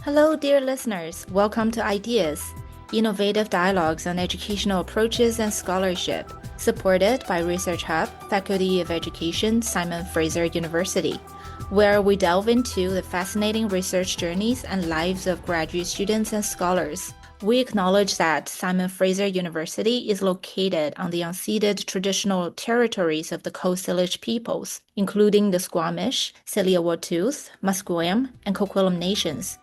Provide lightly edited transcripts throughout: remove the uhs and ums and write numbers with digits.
Hello, dear listeners. Welcome to Ideas, innovative dialogues on educational approaches and scholarship, supported by Research Hub, Faculty of Education, Simon Fraser University, where we delve into the fascinating research journeys and lives of graduate students and scholars. We acknowledge that Simon Fraser University is located on the unceded traditional territories of the Coast Salish peoples, including the Squamish, Tsleil-Waututh, Musqueam, and Coquitlam nations.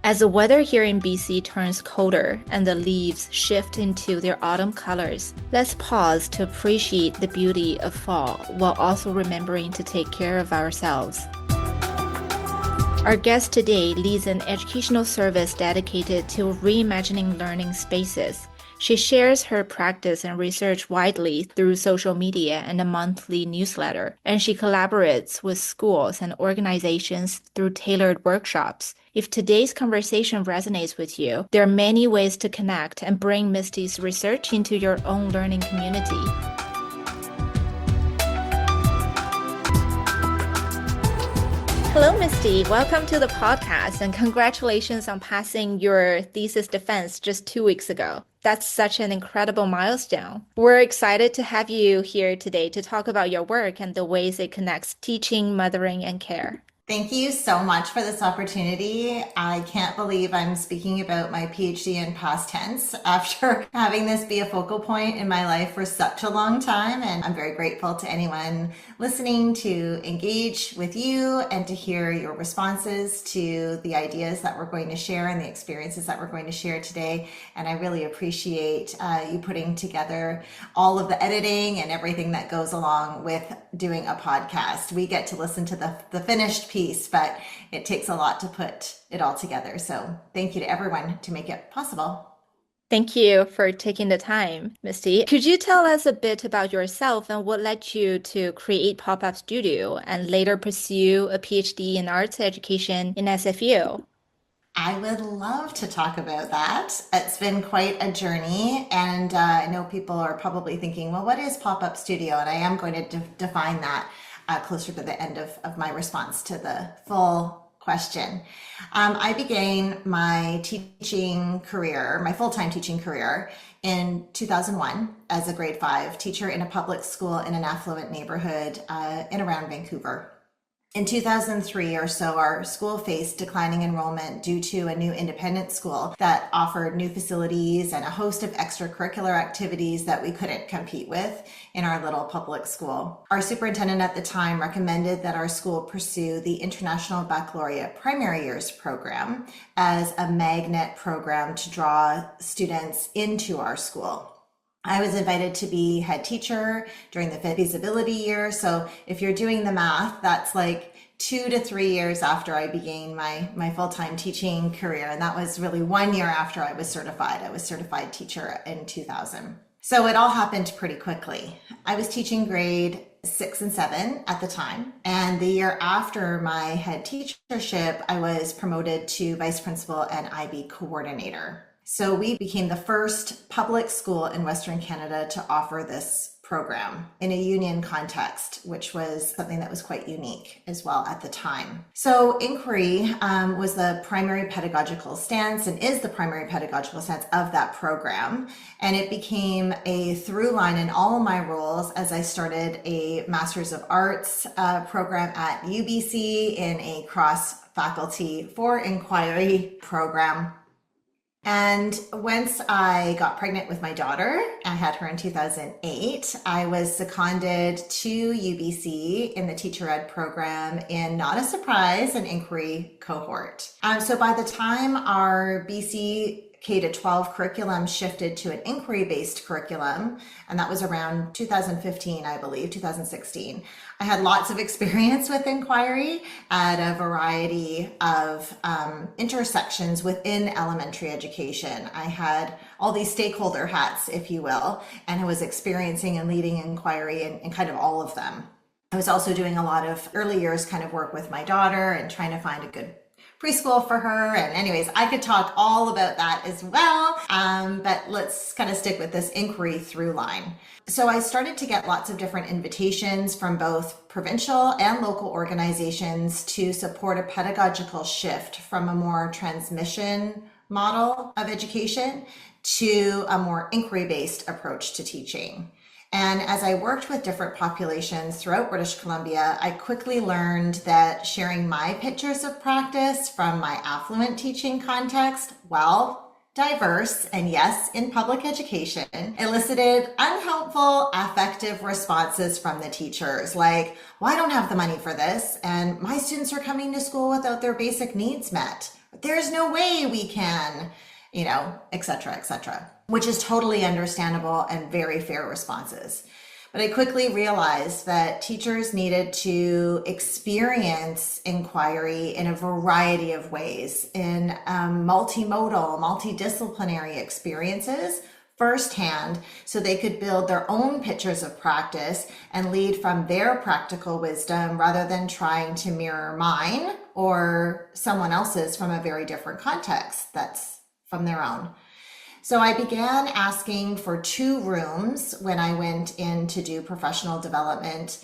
As the weather here in BC turns colder and the leaves shift into their autumn colors, let's pause to appreciate the beauty of fall while also remembering to take care of ourselves. Our guest today leads an educational service dedicated to reimagining learning spaces. She shares her practice and research widely through social media and a monthly newsletter, and she collaborates with schools and organizations through tailored workshops. If today's conversation resonates with you, there are many ways to connect and bring Misty's research into your own learning community. Hello, Misty. Welcome to the podcast and congratulations on passing your thesis defense just 2 weeks ago. That's such an incredible milestone. We're excited to have you here today to talk about your work and the ways it connects teaching, mothering, and care. Thank you so much for this opportunity. I can't believe I'm speaking about my PhD in past tense after having this be a focal point in my life for such a long time. And I'm very grateful to anyone listening to engage with you and to hear your responses to the ideas that we're going to share and the experiences that we're going to share today. And I really appreciate you putting together all of the editing and everything that goes along with doing a podcast. We get to listen to the finished piece, but it takes a lot to put it all together. So thank you to everyone to make it possible. Thank you for taking the time, Misty. Could you tell us a bit about yourself and what led you to create Pop-Up Studio and later pursue a PhD in arts education in SFU? I would love to talk about that. It's been quite a journey, and I know people are probably thinking, well, what is Pop-Up Studio? And I am going to define that closer to the end of my response to the full question. I began my teaching career, my full-time teaching career in 2001 as a grade 5 teacher in a public school in an affluent neighborhood in around Vancouver. In 2003 or so, our school faced declining enrollment due to a new independent school that offered new facilities and a host of extracurricular activities that we couldn't compete with in our little public school. Our superintendent at the time recommended that our school pursue the International Baccalaureate Primary Years program as a magnet program to draw students into our school. I was invited to be head teacher during the feasibility year. So if you're doing the math, that's like 2 to 3 years after I began my full-time teaching career. And that was really 1 year after I was certified. I was certified teacher in 2000. So it all happened pretty quickly. I was teaching grade 6 and 7 at the time. And the year after my head teachership, I was promoted to vice principal and IB coordinator. So we became the first public school in Western Canada to offer this program in a union context, which was something that was quite unique as well at the time. So inquiry was the primary pedagogical stance and is the primary pedagogical stance of that program. And it became a through line in all of my roles as I started a Master's of Arts program at UBC in a cross-faculty for inquiry program. And once I got pregnant with my daughter, I had her in 2008, I was seconded to UBC in the teacher ed program in, not a surprise, an inquiry cohort. So by the time our BC K-12 curriculum shifted to an inquiry-based curriculum, and that was around 2015, I believe, 2016. I had lots of experience with inquiry at a variety of intersections within elementary education. I had all these stakeholder hats, if you will, and I was experiencing and leading inquiry in kind of all of them. I was also doing a lot of early years kind of work with my daughter and trying to find a good preschool for her. And anyways, I could talk all about that as well. But let's kind of stick with this inquiry through line. So I started to get lots of different invitations from both provincial and local organizations to support a pedagogical shift from a more transmission model of education to a more inquiry-based approach to teaching. And as I worked with different populations throughout British Columbia, I quickly learned that sharing my pictures of practice from my affluent teaching context, well, diverse, and yes, in public education, elicited unhelpful affective responses from the teachers like, well, I don't have the money for this, and my students are coming to school without their basic needs met. There's no way we can, et cetera, which is totally understandable and very fair responses. But I quickly realized that teachers needed to experience inquiry in a variety of ways, in multimodal, multidisciplinary experiences firsthand, so they could build their own pictures of practice and lead from their practical wisdom rather than trying to mirror mine or someone else's from a very different context that's from their own. So I began asking for 2 rooms when I went in to do professional development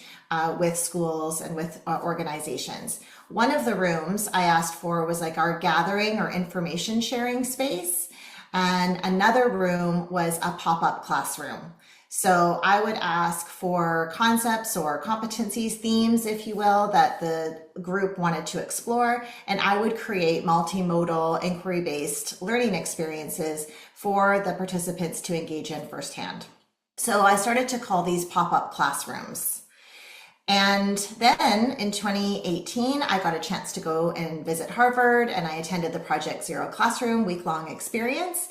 with schools and with organizations. One of the rooms I asked for was like our gathering or information sharing space, and another room was a pop-up classroom. So I would ask for concepts or competencies, themes, if you will, that the group wanted to explore, and I would create multimodal inquiry-based learning experiences for the participants to engage in firsthand. So I started to call these pop-up classrooms. And then in 2018, I got a chance to go and visit Harvard, and I attended the Project Zero Classroom week-long experience.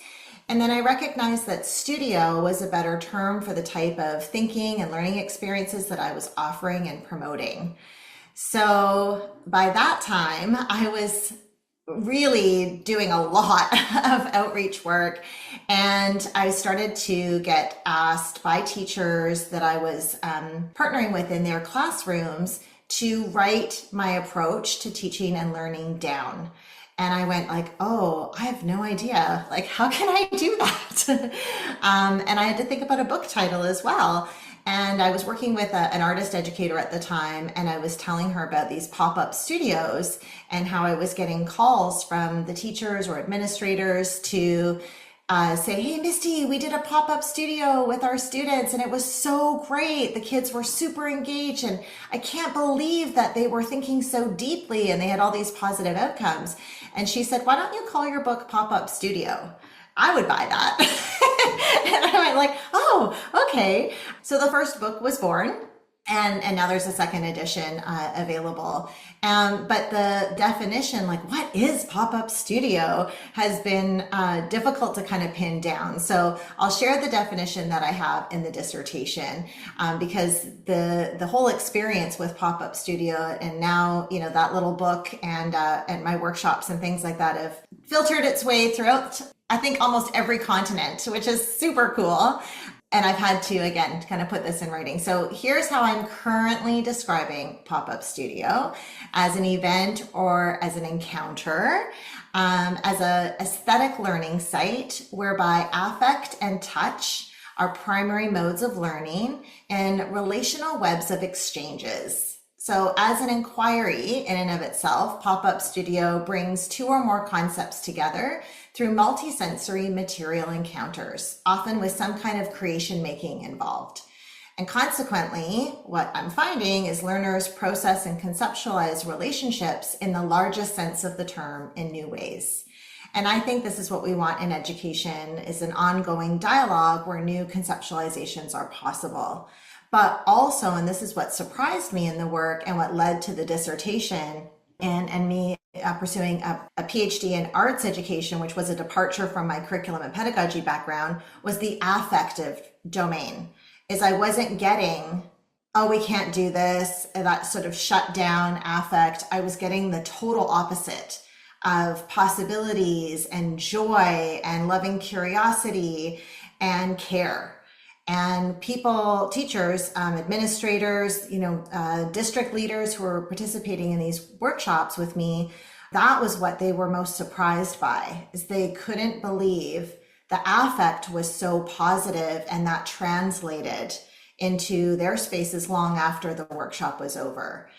And then I recognized that studio was a better term for the type of thinking and learning experiences that I was offering and promoting. So by that time, I was really doing a lot of outreach work, and I started to get asked by teachers that I was partnering with in their classrooms to write my approach to teaching and learning down. And I went like, oh, I have no idea. Like, how can I do that? And I had to think about a book title as well. And I was working with an artist educator at the time, and I was telling her about these pop-up studios and how I was getting calls from the teachers or administrators to say, hey, Misty, we did a pop-up studio with our students and it was so great. The kids were super engaged, and I can't believe that they were thinking so deeply and they had all these positive outcomes. And she said, why don't you call your book Pop-Up Studio? I would buy that. And I went like, oh, okay. So the first book was born. And now there's a second edition available. But the definition, like what is pop-up studio, has been difficult to kind of pin down. So I'll share the definition that I have in the dissertation, because the whole experience with pop-up studio, and now, that little book and my workshops and things like that have filtered its way throughout, I think, almost every continent, which is super cool. And I've had to, again, kind of put this in writing. So here's how I'm currently describing Pop-Up Studio: as an event or as an encounter, as an aesthetic learning site whereby affect and touch are primary modes of learning and relational webs of exchanges. So as an inquiry in and of itself, Pop-Up Studio brings 2 or more concepts together through multisensory material encounters, often with some kind of creation making involved. And consequently, what I'm finding is learners process and conceptualize relationships in the largest sense of the term in new ways. And I think this is what we want in education, is an ongoing dialogue where new conceptualizations are possible. But also, and this is what surprised me in the work and what led to the dissertation and me pursuing a PhD in arts education, which was a departure from my curriculum and pedagogy background, was the affective domain. Is I wasn't getting, oh, we can't do this, that sort of shut down affect. I was getting the total opposite of possibilities and joy and loving curiosity and care. And people, teachers, administrators, district leaders who are participating in these workshops with me that was what they were most surprised by, is they couldn't believe the affect was so positive and that translated into their spaces long after the workshop was over.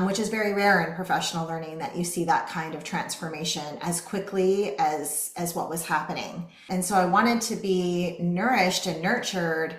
Which is very rare in professional learning, that you see that kind of transformation as quickly as what was happening. And so I wanted to be nourished and nurtured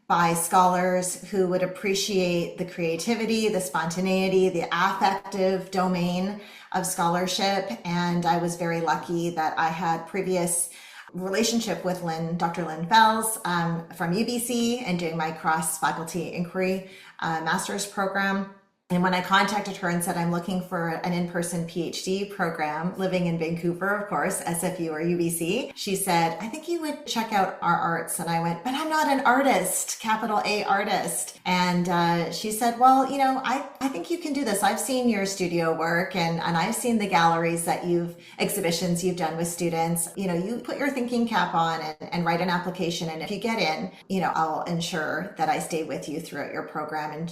by scholars who would appreciate the creativity, the spontaneity, the affective domain of scholarship. And I was very lucky that I had previous relationship with Dr. Lynn Fells from UBC, and doing my cross-faculty inquiry master's program. And when I contacted her and said, I'm looking for an in-person PhD program, living in Vancouver, of course, SFU or UBC, she said, I think you would check out our arts. And I went, but I'm not an artist, capital A artist. And she said, well, I think you can do this. I've seen your studio work, and I've seen the galleries exhibitions you've done with students. You put your thinking cap on and write an application. And if you get in, I'll ensure that I stay with you throughout your program. And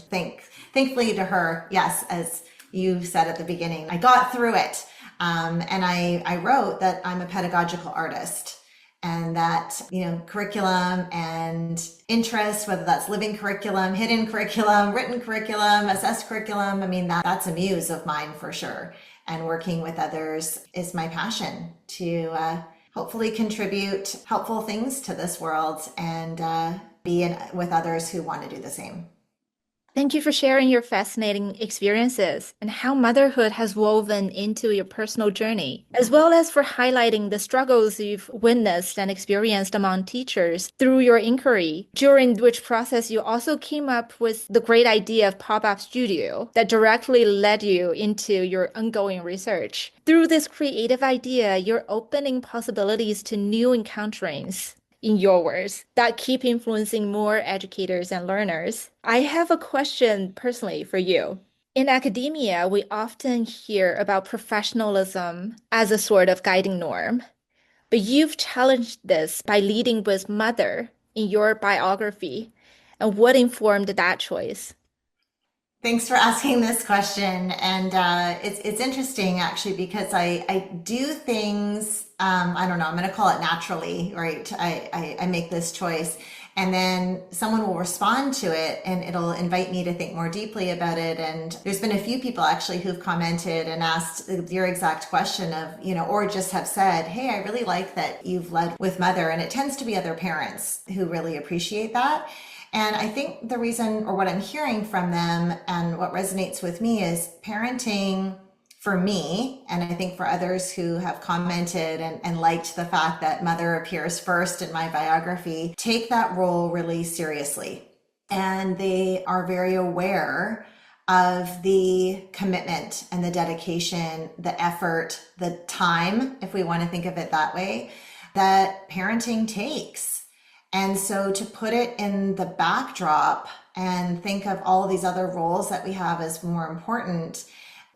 thankfully to her, yes, as you said at the beginning, I got through it. And I wrote that I'm a pedagogical artist, and that, curriculum and interest, whether that's living curriculum, hidden curriculum, written curriculum, assessed curriculum, that's a muse of mine for sure. And working with others is my passion, to hopefully contribute helpful things to this world, and be with others who want to do the same. Thank you for sharing your fascinating experiences and how motherhood has woven into your personal journey, as well as for highlighting the struggles you've witnessed and experienced among teachers through your inquiry, during which process you also came up with the great idea of pop-up studio that directly led you into your ongoing research. Through this creative idea, you're opening possibilities to new encounterings, in your words, that keep influencing more educators and learners. I have a question personally for you. In academia, we often hear about professionalism as a sort of guiding norm, but you've challenged this by leading with mother in your biography. And what informed that choice? Thanks for asking this question. And it's interesting, actually, because I do things, I don't know, I'm going to call it naturally, right? I make this choice, and then someone will respond to it, and it'll invite me to think more deeply about it. And there's been a few people actually who've commented and asked your exact question of, or just have said, hey, I really like that you've led with mother. And it tends to be other parents who really appreciate that. And I think the reason, or what I'm hearing from them and what resonates with me, is parenting for me, and I think for others who have commented and liked the fact that mother appears first in my biography, take that role really seriously. And they are very aware of the commitment and the dedication, the effort, the time, if we want to think of it that way, that parenting takes. And so to put it in the backdrop and think of all these other roles that we have as more important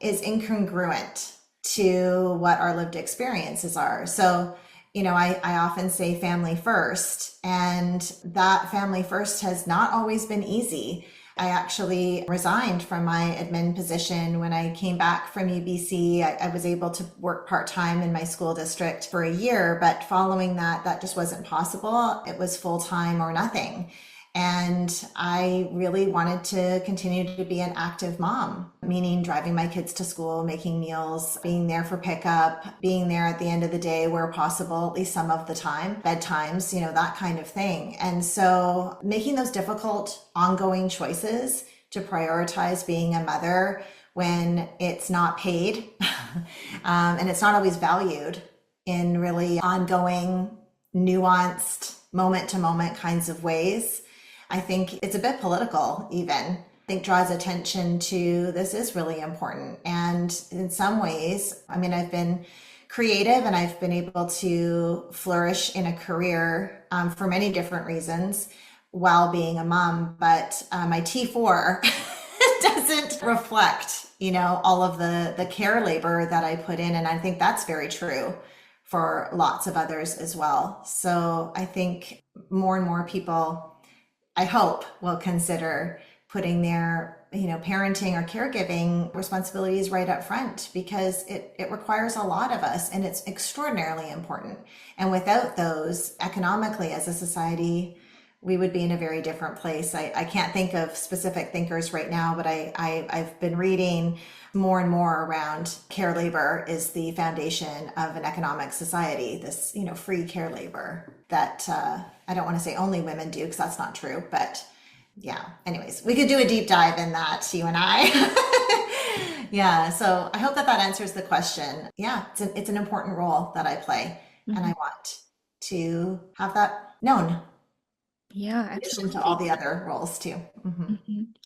is incongruent to what our lived experiences are. So, I often say family first, and that family first has not always been easy. I actually resigned from my admin position when I came back from UBC. I was able to work part-time in my school district for a year, but following that just wasn't possible. It was full-time or nothing. And I really wanted to continue to be an active mom, meaning driving my kids to school, making meals, being there for pickup, being there at the end of the day where possible, at least some of the time, bedtimes, that kind of thing. And so making those difficult ongoing choices to prioritize being a mother when it's not paid and it's not always valued in really ongoing, nuanced, moment to moment kinds of ways, I think it's a bit political even. I think draws attention to this is really important. And in some ways, I've been creative and I've been able to flourish in a career for many different reasons while being a mom, but my T4 doesn't reflect, all of the care labor that I put in. And I think that's very true for lots of others as well. So I think more and more people, I hope, will consider putting their parenting or caregiving responsibilities right up front, because it requires a lot of us and it's extraordinarily important. And without those, economically as a society, we would be in a very different place. I can't think of specific thinkers right now, but I've been reading more and more around care labor is the foundation of an economic society. This, free care labor that I don't want to say only women do, because that's not true, but yeah. Anyways, we could do a deep dive in that, you and I. Yeah. So I hope that answers the question. Yeah, it's an important role that I play, and I want to have that known. Yeah, In addition to all absolutely. the other roles too.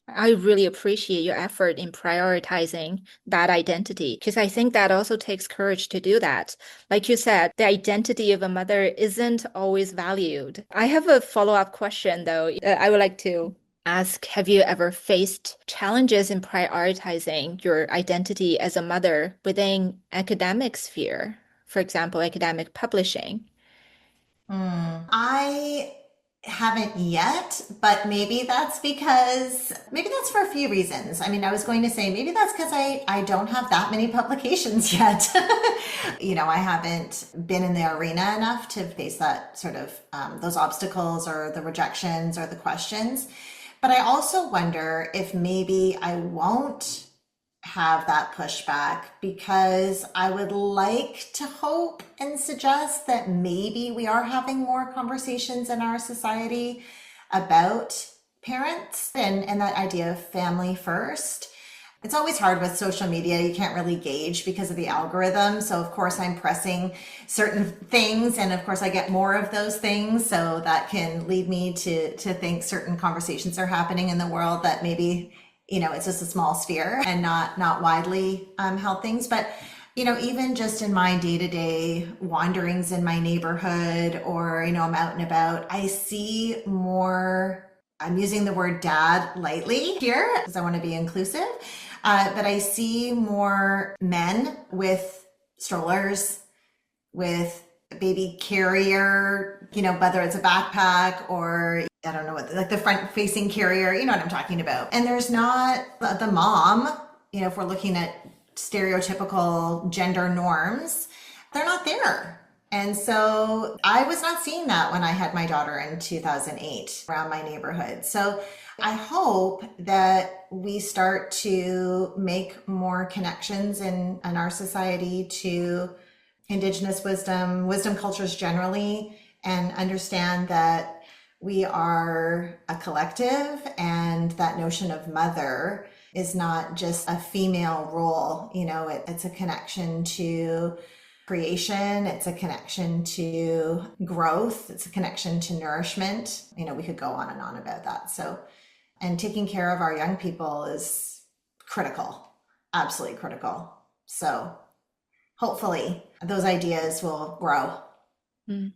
I really appreciate your effort in prioritizing that identity, because I think that also takes courage to do that. Like you said, the identity of a mother isn't always valued. I have a follow-up question, though. I would like to ask, have you ever faced challenges in prioritizing your identity as a mother within academic sphere? For example, academic publishing. I haven't yet, but maybe that's for a few reasons. I mean, I was going to say maybe that's because I don't have that many publications yet. I haven't been in the arena enough to face that sort of those obstacles or the rejections or the questions. But I also wonder if maybe I won't have that pushback, because I would like to hope and suggest that maybe we are having more conversations in our society about parents and that idea of family first. It's always hard with social media. You can't really gauge because of the algorithm. So of course I'm pressing certain things, and of course I get more of those things. So that can lead me to think certain conversations are happening in the world that maybe it's just a small sphere and not widely held things. But even just in my day-to-day wanderings in my neighborhood, or I'm out and about, I see more. I'm using the word dad lightly here because I want to be inclusive, but I see more men with strollers, with a baby carrier, whether it's a backpack or I don't know what, like the front facing carrier, you know what I'm talking about. And there's not the mom, if we're looking at stereotypical gender norms, they're not there. And so I was not seeing that when I had my daughter in 2008 around my neighborhood. So I hope that we start to make more connections in our society to Indigenous wisdom cultures generally, and understand that we are a collective, and that notion of mother is not just a female role. It's a connection to creation, it's a connection to growth, it's a connection to nourishment. We could go on and on about that. So, and taking care of our young people is critical, absolutely critical. So hopefully those ideas will grow. Mm,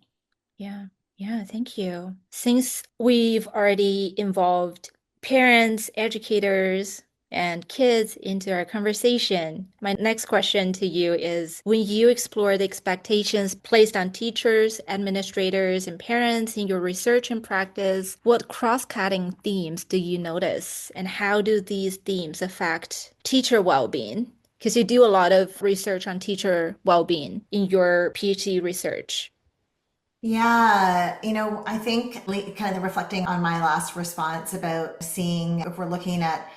yeah. Yeah, thank you. Since we've already involved parents, educators, and kids into our conversation, my next question to you is, when you explore the expectations placed on teachers, administrators, and parents in your research and practice, what cross-cutting themes do you notice, and how do these themes affect teacher well-being? Because you do a lot of research on teacher well-being in your PhD research. Yeah, I think kind of reflecting on my last response about seeing if we're looking at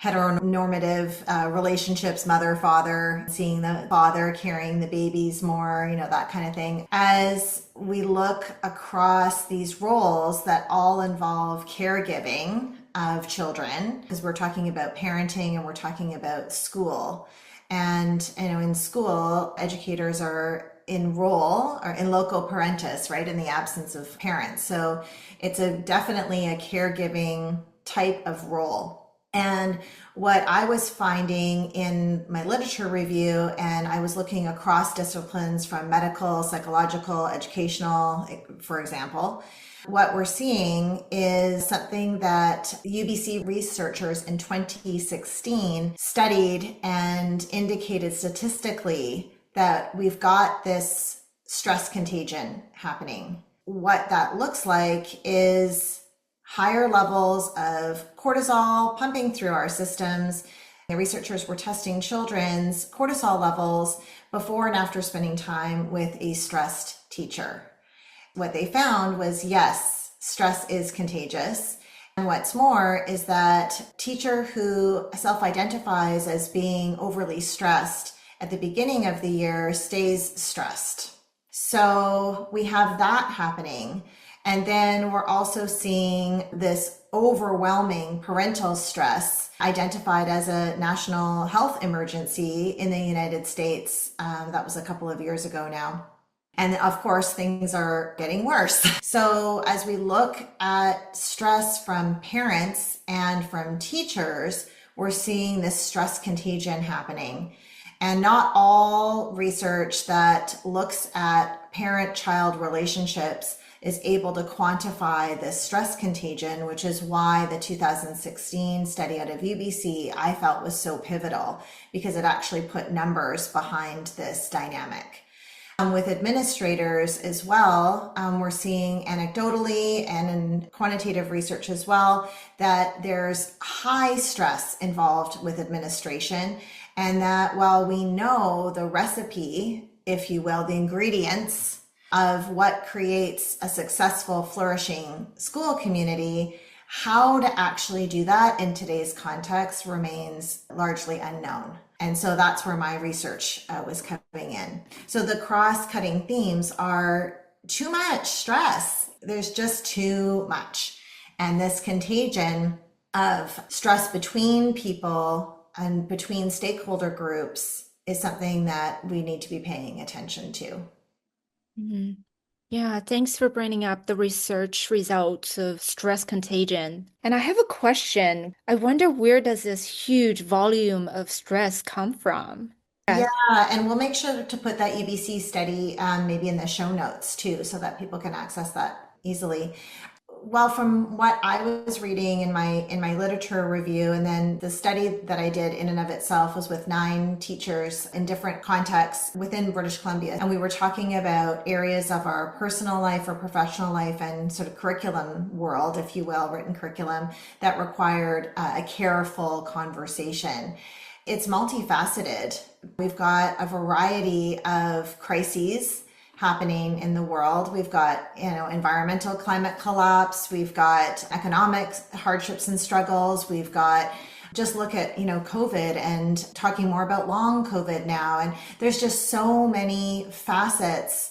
heteronormative relationships, mother, father, seeing the father carrying the babies more, that kind of thing. As we look across these roles that all involve caregiving of children, because we're talking about parenting and we're talking about school. And, in school, educators are in role or in loco parentis, right, in the absence of parents. So it's definitely a caregiving type of role. And what I was finding in my literature review, and I was looking across disciplines from medical, psychological, educational, for example, what we're seeing is something that UBC researchers in 2016 studied and indicated statistically that we've got this stress contagion happening. What that looks like is higher levels of cortisol pumping through our systems. The researchers were testing children's cortisol levels before and after spending time with a stressed teacher. What they found was yes, stress is contagious. And what's more is that teacher who self-identifies as being overly stressed at the beginning of the year stays stressed. So we have that happening. And then we're also seeing this overwhelming parental stress identified as a national health emergency in the United States. That was a couple of years ago now. And of course, things are getting worse. So as we look at stress from parents and from teachers, we're seeing this stress contagion happening. And not all research that looks at parent-child relationships is able to quantify this stress contagion, which is why the 2016 study out of UBC I felt was so pivotal, because it actually put numbers behind this dynamic. With administrators as well, we're seeing anecdotally and in quantitative research as well that there's high stress involved with administration, and that while we know the recipe, if you will, the ingredients of what creates a successful, flourishing school community, how to actually do that in today's context remains largely unknown. And so that's where my research was coming in. So the cross-cutting themes are too much stress. There's just too much. And this contagion of stress between people and between stakeholder groups is something that we need to be paying attention to. Mhm. Yeah, thanks for bringing up the research results of stress contagion. And I have a question. I wonder, where does this huge volume of stress come from? Yeah, Yeah. and we'll make sure to put that UBC study maybe in the show notes too, so that people can access that easily. Well, from what I was reading in my literature review, and then the study that I did in and of itself was with 9 teachers in different contexts within British Columbia. And we were talking about areas of our personal life or professional life and sort of curriculum world, if you will, written curriculum that required a careful conversation. It's multifaceted. We've got a variety of crises happening in the world. We've got, environmental climate collapse. We've got economic hardships and struggles. We've got, just look at, COVID and talking more about long COVID now. And there's just so many facets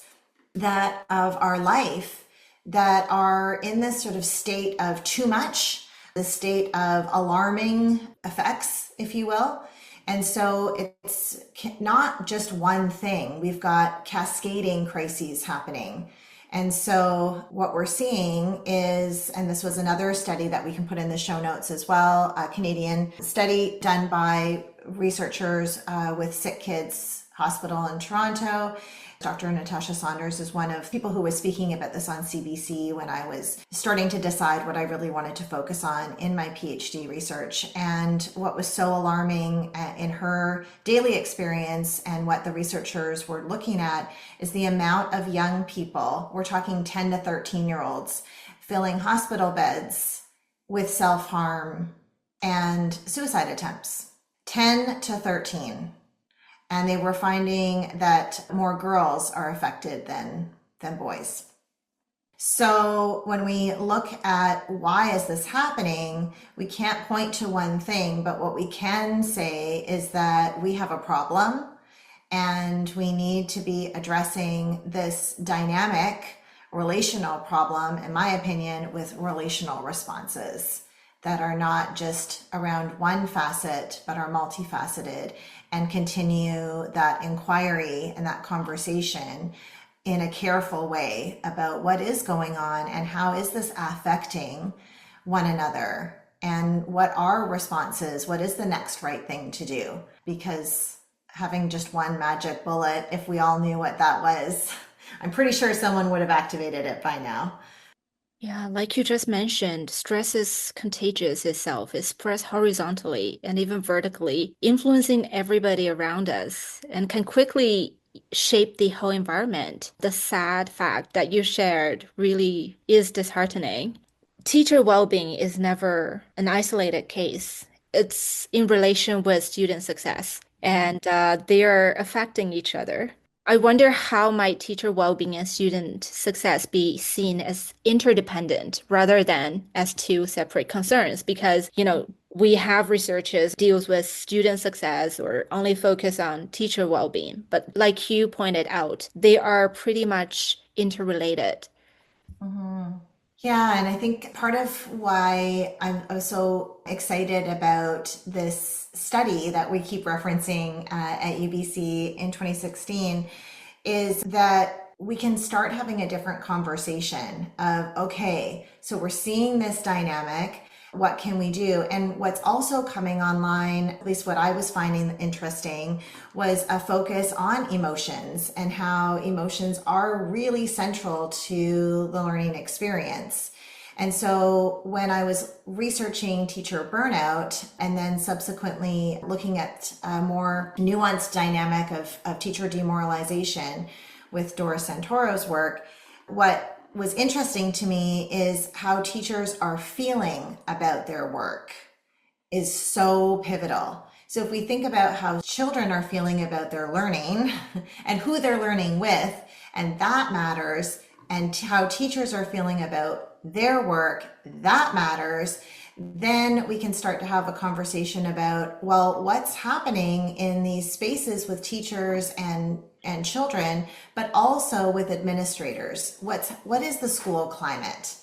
that of our life that are in this sort of state of too much, the state of alarming effects, if you will. And so it's not just one thing. We've got cascading crises happening. And so what we're seeing is, and this was another study that we can put in the show notes as well, a Canadian study done by researchers with Sick Kids Hospital in Toronto. Dr. Natasha Saunders is one of people who was speaking about this on CBC when I was starting to decide what I really wanted to focus on in my PhD research. And what was so alarming in her daily experience and what the researchers were looking at is the amount of young people, we're talking 10 to 13-year-olds, filling hospital beds with self-harm and suicide attempts. 10 to 13. And they were finding that more girls are affected than boys. So when we look at why is this happening, we can't point to one thing, but what we can say is that we have a problem and we need to be addressing this dynamic relational problem, in my opinion, with relational responses that are not just around one facet, but are multifaceted, and continue that inquiry and that conversation in a careful way about what is going on and how is this affecting one another and what are responses, what is the next right thing to do? Because having just one magic bullet, if we all knew what that was, I'm pretty sure someone would have activated it by now. Yeah, like you just mentioned, stress is contagious itself. It spreads horizontally and even vertically, influencing everybody around us and can quickly shape the whole environment. The sad fact that you shared really is disheartening. teacher well-being is never an isolated case. It's in relation with student success, and they are affecting each other. I wonder how might teacher well-being and student success be seen as interdependent rather than as two separate concerns? Because, we have researches deals with student success or only focus on teacher well-being. But like you pointed out, they are pretty much interrelated. Mhm. Yeah, and I think part of why I was so excited about this study that we keep referencing at UBC in 2016 is that we can start having a different conversation of, okay, so we're seeing this dynamic. What can we do? And what's also coming online, at least what I was finding interesting, was a focus on emotions and how emotions are really central to the learning experience. And so when I was researching teacher burnout and then subsequently looking at a more nuanced dynamic of teacher demoralization with Dora Santoro's work, what was interesting to me is how teachers are feeling about their work is so pivotal. So if we think about how children are feeling about their learning and who they're learning with, and that matters, and how teachers are feeling about their work, that matters, then we can start to have a conversation about, well, what's happening in these spaces with teachers and children, but also with administrators. What is the school climate?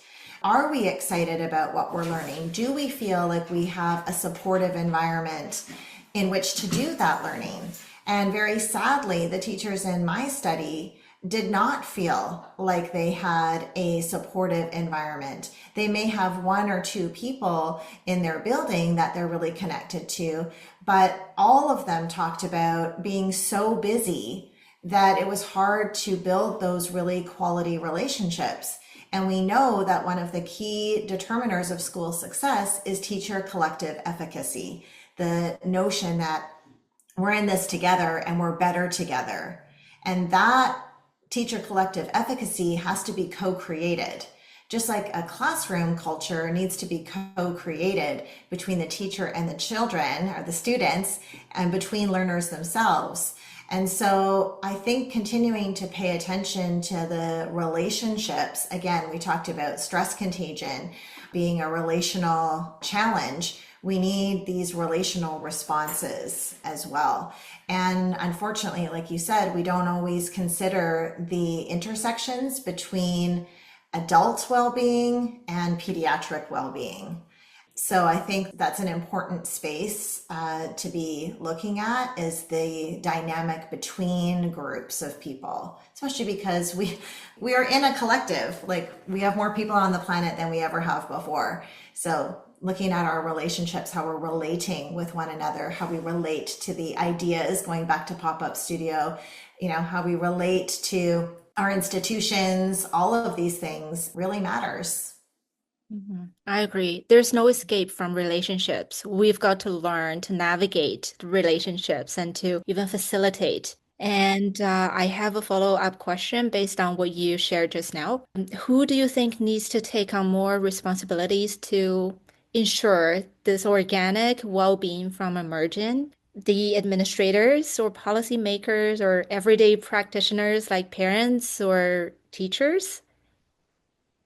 Are we excited about what we're learning? Do we feel like we have a supportive environment in which to do that learning? And very sadly, the teachers in my study did not feel like they had a supportive environment. They may have one or two people in their building that they're really connected to, but all of them talked about being so busy that it was hard to build those really quality relationships. And we know that one of the key determiners of school success is teacher collective efficacy, the notion that we're in this together and we're better together. And that teacher collective efficacy has to be co-created. Just like a classroom culture needs to be co-created between the teacher and the children or the students and between learners themselves. And so I think continuing to pay attention to the relationships, again, we talked about stress contagion being a relational challenge. We need these relational responses as well. And unfortunately, like you said, we don't always consider the intersections between adult well-being and pediatric well-being. So I think that's an important space to be looking at, is the dynamic between groups of people, especially because we are in a collective. Like, we have more people on the planet than we ever have before. So looking at our relationships, how we're relating with one another, how we relate to the ideas, going back to pop-up studio, how we relate to our institutions, all of these things really matters. I agree. There's no escape from relationships. We've got to learn to navigate the relationships and to even facilitate. And I have a follow-up question based on what you shared just now. Who do you think needs to take on more responsibilities to ensure this organic well-being from emerging? The administrators or policymakers or everyday practitioners like parents or teachers?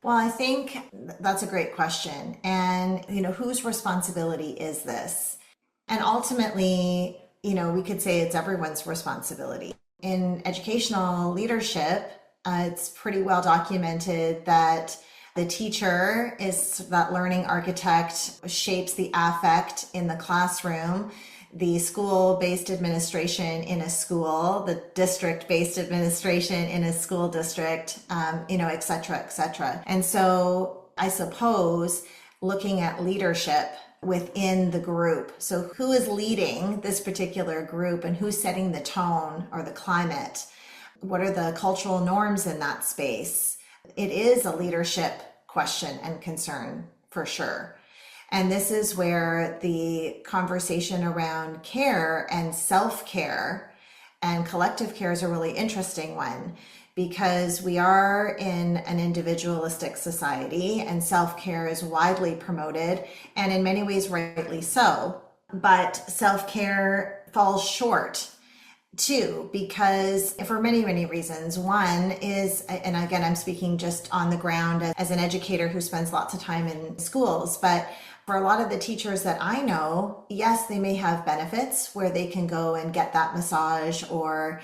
Well, I think that's a great question. And, whose responsibility is this? And ultimately, we could say it's everyone's responsibility. In educational leadership, it's pretty well documented that the teacher is that learning architect, shapes the affect in the classroom. The school-based administration in a school, the district-based administration in a school district, et cetera, et cetera. And so I suppose looking at leadership within the group. So who is leading this particular group and who's setting the tone or the climate? What are the cultural norms in that space? It is a leadership question and concern for sure. And this is where the conversation around care and self-care and collective care is a really interesting one, because we are in an individualistic society and self-care is widely promoted, and in many ways rightly so. But self-care falls short too, because for many, many reasons. One is, and again, I'm speaking just on the ground as an educator who spends lots of time in schools, but for a lot of the teachers that I know, yes, they may have benefits where they can go and get that massage, or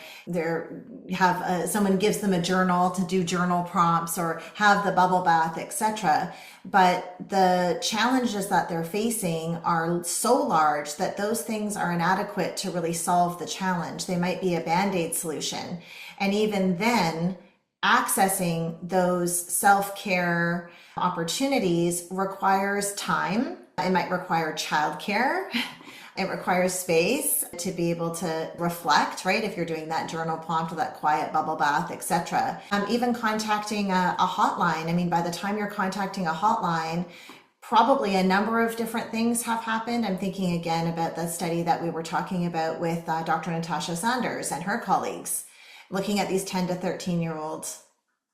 someone gives them a journal to do journal prompts, or have the bubble bath, etc. But the challenges that they're facing are so large that those things are inadequate to really solve the challenge. They might be a band-aid solution. And even then, accessing those self-care opportunities requires time. It might require childcare. It requires space to be able to reflect, right? If you're doing that journal prompt or that quiet bubble bath, etc. Even contacting a hotline. I mean, by the time you're contacting a hotline, probably a number of different things have happened. I'm thinking again about the study that we were talking about with Dr. Natasha Sanders and her colleagues, looking at these 10 to 13-year-old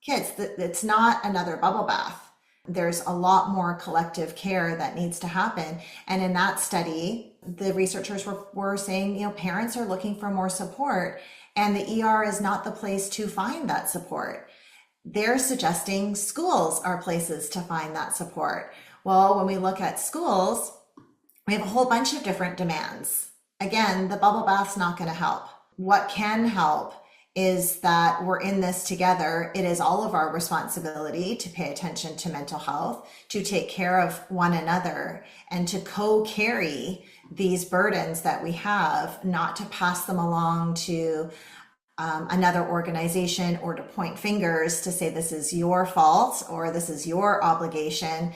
kids. It's not another bubble bath. There's a lot more collective care that needs to happen. And in that study, the researchers were saying, parents are looking for more support, and the ER is not the place to find that support. They're suggesting schools are places to find that support. Well, when we look at schools, we have a whole bunch of different demands. Again, the bubble bath's not going to help. What can help is that we're in this together. It is all of our responsibility to pay attention to mental health, to take care of one another, and to co-carry these burdens that we have, not to pass them along to another organization, or to point fingers to say this is your fault or this is your obligation.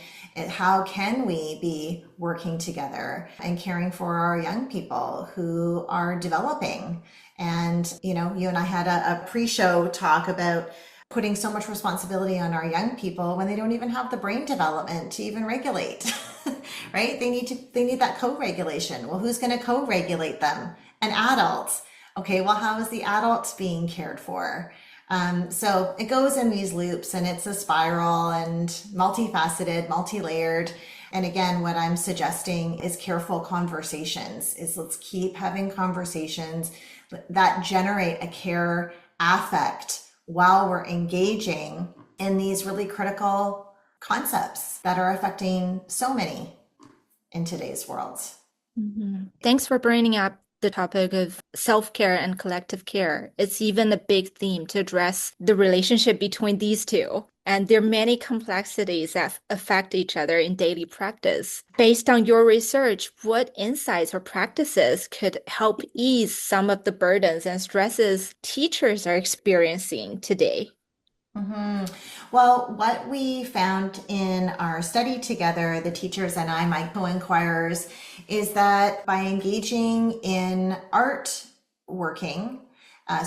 How can we be working together and caring for our young people who are developing? And, you and I had a pre-show talk about putting so much responsibility on our young people when they don't even have the brain development to even regulate, right? They need that co-regulation. Well, who's going to co-regulate them? An adult. Okay, well, how is the adult being cared for? So it goes in these loops, and it's a spiral and multifaceted, multi-layered. And again, what I'm suggesting is careful conversations. Let's keep having conversations that generate a care affect while we're engaging in these really critical concepts that are affecting so many in today's world. Mm-hmm. Thanks for bringing up the topic of self-care and collective care. It's even a big theme to address the relationship between these two. And there are many complexities that affect each other in daily practice. Based on your research, what insights or practices could help ease some of the burdens and stresses teachers are experiencing today? Mm-hmm. Well, what we found in our study together, the teachers and I, my co-inquirers, is that by engaging in art working,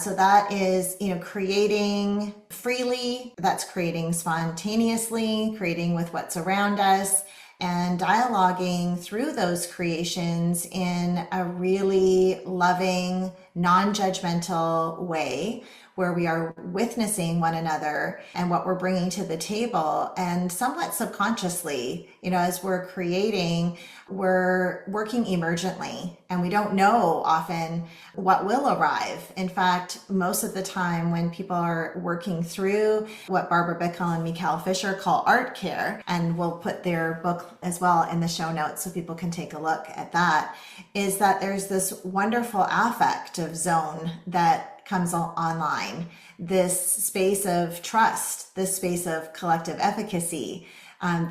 so that is, creating freely, that's creating spontaneously, creating with what's around us, and dialoguing through those creations in a really loving, non-judgmental way, where we are witnessing one another and what we're bringing to the table. And somewhat subconsciously, as we're creating, we're working emergently, and we don't know often what will arrive. In fact, most of the time when people are working through what Barbara Bickle and Mikhail Fisher call art care, and we'll put their book as well in the show notes so people can take a look at that, is that there's this wonderful affective zone that comes online, this space of trust, this space of collective efficacy.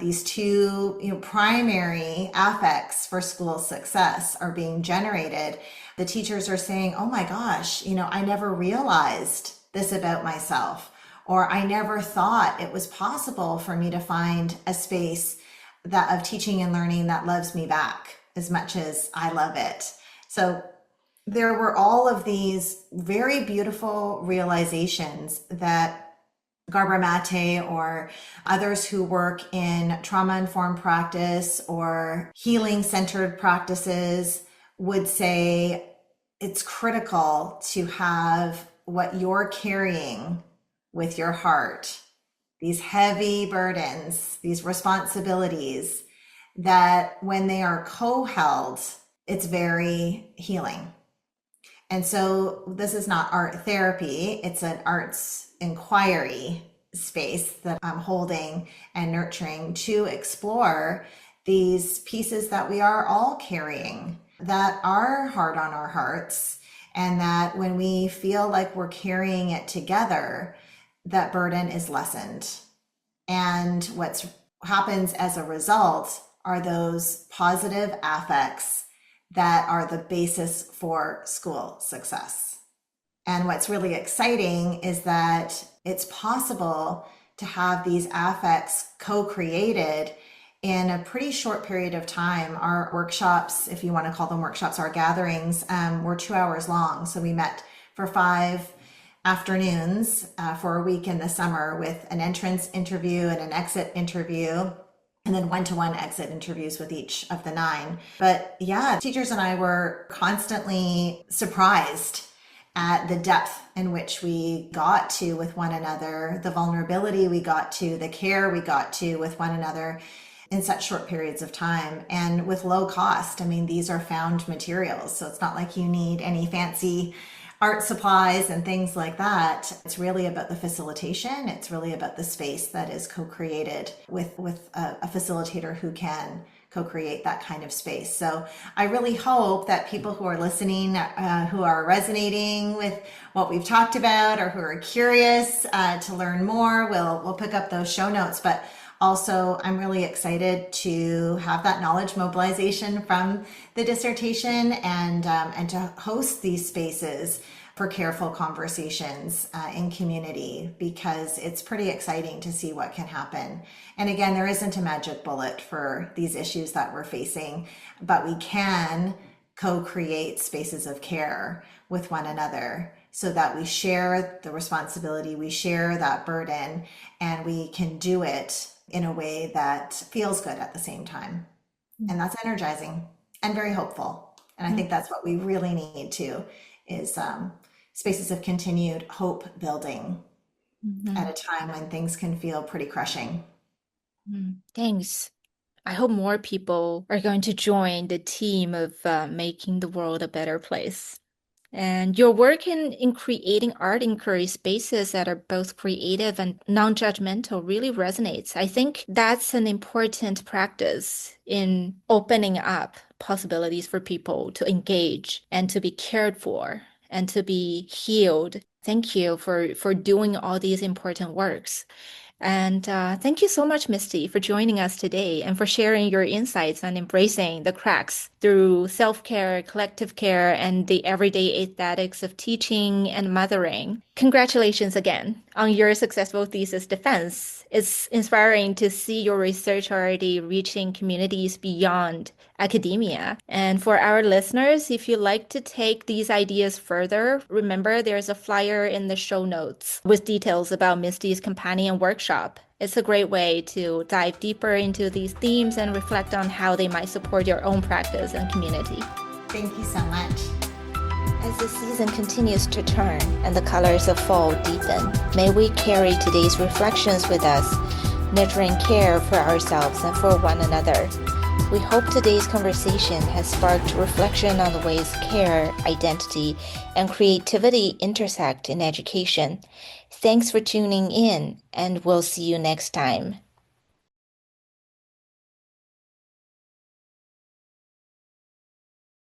These two primary affects for school success are being generated. The teachers are saying, oh my gosh, I never realized this about myself, or I never thought it was possible for me to find a space of teaching and learning that loves me back as much as I love it. So there were all of these very beautiful realizations that Gabor Mate or others who work in trauma-informed practice or healing-centered practices would say it's critical to have what you're carrying with your heart, these heavy burdens, these responsibilities, that when they are co-held, it's very healing. And so this is not art therapy, it's an arts inquiry space that I'm holding and nurturing to explore these pieces that we are all carrying that are hard on our hearts, and that when we feel like we're carrying it together, that burden is lessened. And what happens as a result are those positive affects that are the basis for school success. And what's really exciting is that it's possible to have these affects co-created in a pretty short period of time. Our workshops, if you want to call them workshops, our gatherings were 2 hours long. So we met for 5 afternoons for a week in the summer, with an entrance interview and an exit interview, and then one-to-one exit interviews with each of the 9. But yeah, teachers and I were constantly surprised at the depth in which we got to with one another, the vulnerability we got to, the care we got to with one another in such short periods of time, and with low cost. I mean, these are found materials, so it's not like you need any fancy art supplies and things like that. It's really about the facilitation. It's really about the space that is co-created with a facilitator who can co-create that kind of space. So I really hope that people who are listening, who are resonating with what we've talked about, or who are curious to learn more, will pick up those show notes. But also, I'm really excited to have that knowledge mobilization from the dissertation, and to host these spaces for careful conversations in community, because it's pretty exciting to see what can happen. And again, there isn't a magic bullet for these issues that we're facing, but we can co-create spaces of care with one another, so that we share the responsibility, we share that burden, and we can do it in a way that feels good at the same time. And that's energizing and very hopeful. And I think that's what we really need to, is spaces of continued hope building at a time when things can feel pretty crushing. Thanks. I hope more people are going to join the team of making the world a better place. And your work in creating art inquiry spaces that are both creative and non-judgmental really resonates. I think that's an important practice in opening up possibilities for people to engage and to be cared for and to be healed. Thank you for doing all these important works. And thank you so much, Misty, for joining us today and for sharing your insights on embracing the cracks through self-care, collective care, and the everyday aesthetics of teaching and mothering. Congratulations again on your successful thesis defense. It's inspiring to see your research already reaching communities beyond academia. And for our listeners, if you'd like to take these ideas further, remember there's a flyer in the show notes with details about Misty's companion workshop. It's a great way to dive deeper into these themes and reflect on how they might support your own practice and community. Thank you so much. As the season continues to turn and the colors of fall deepen, may we carry today's reflections with us, nurturing care for ourselves and for one another. We hope today's conversation has sparked reflection on the ways care, identity, and creativity intersect in education. Thanks for tuning in, and we'll see you next time.